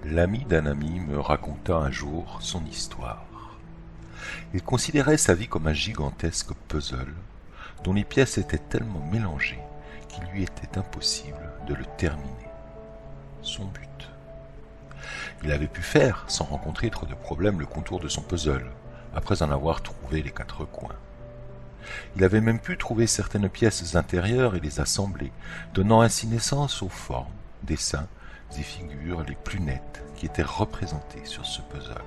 L'ami d'un ami me raconta un jour son histoire. Il considérait sa vie comme un gigantesque puzzle dont les pièces étaient tellement mélangées qu'il lui était impossible de le terminer. Son but. Il avait pu faire, sans rencontrer trop de problèmes, le contour de son puzzle, après en avoir trouvé les quatre coins. Il avait même pu trouver certaines pièces intérieures et les assembler, donnant ainsi naissance aux formes, dessins et figures les plus nettes qui étaient représentées sur ce puzzle.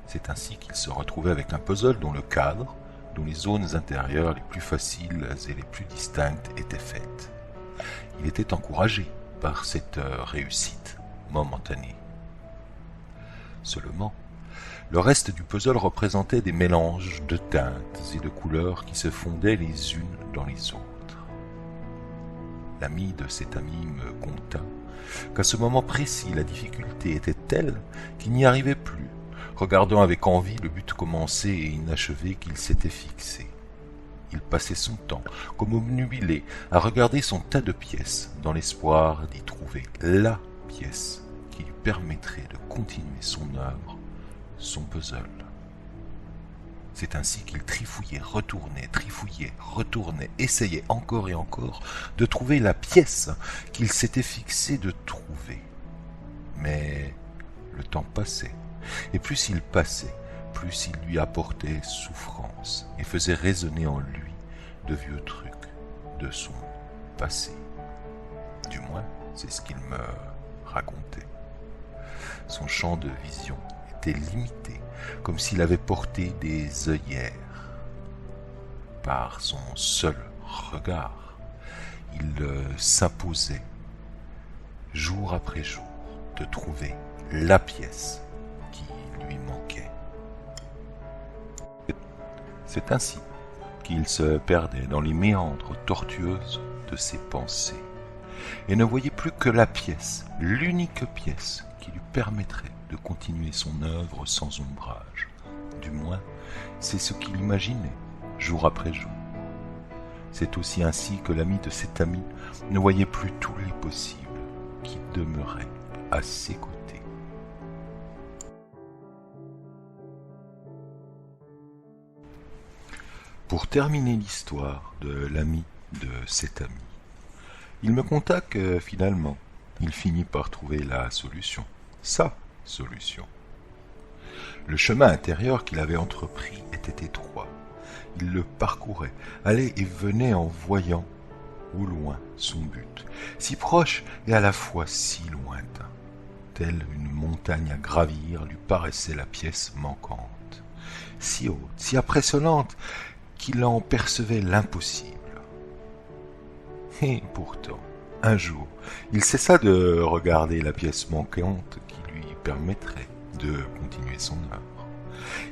C'est ainsi qu'il se retrouvait avec un puzzle dont le cadre, dont les zones intérieures les plus faciles et les plus distinctes étaient faites. Il était encouragé par cette réussite momentanée. Seulement, le reste du puzzle représentait des mélanges de teintes et de couleurs qui se fondaient les unes dans les autres. L'ami de cet ami me conta qu'à ce moment précis, la difficulté était telle qu'il n'y arrivait plus, regardant avec envie le but commencé et inachevé qu'il s'était fixé. Il passait son temps, comme obnubilé, à regarder son tas de pièces, dans l'espoir d'y trouver la pièce qui lui permettrait de continuer son œuvre, son puzzle. C'est ainsi qu'il trifouillait, retournait, essayait encore et encore de trouver la pièce qu'il s'était fixé de trouver. Mais le temps passait, et plus il passait, plus il lui apportait souffrance et faisait résonner en lui de vieux trucs de son passé. Du moins, c'est ce qu'il me racontait. Son champ de vision était limité, comme s'il avait porté des œillères. Par son seul regard, il s'imposait, jour après jour, de trouver la pièce qui lui manquait. C'est ainsi qu'il se perdait dans les méandres tortueuses de ses pensées et ne voyait plus que la pièce, l'unique pièce qui lui permettrait de continuer son œuvre sans ombrage. Du moins, c'est ce qu'il imaginait, jour après jour. C'est aussi ainsi que l'ami de cet ami ne voyait plus tous les possibles qui demeuraient à ses côtés. Pour terminer l'histoire de l'ami de cet ami, il me conta que finalement, il finit par trouver la solution, sa solution. Le chemin intérieur qu'il avait entrepris était étroit. Il le parcourait, allait et venait en voyant au loin son but, si proche et à la fois si lointain. Telle une montagne à gravir lui paraissait la pièce manquante, si haute, si impressionnante qu'il en percevait l'impossible. Et pourtant, un jour, il cessa de regarder la pièce manquante qui lui permettrait de continuer son œuvre.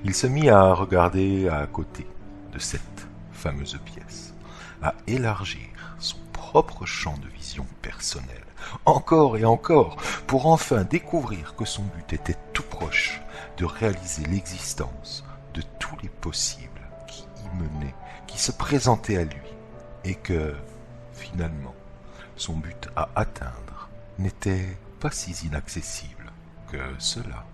Il se mit à regarder à côté de cette fameuse pièce, à élargir son propre champ de vision personnelle, encore et encore, pour enfin découvrir que son but était tout proche de réaliser l'existence de tous les possibles qui y menaient, qui se présentaient à lui, et que, finalement, son but à atteindre n'était pas si inaccessible que cela.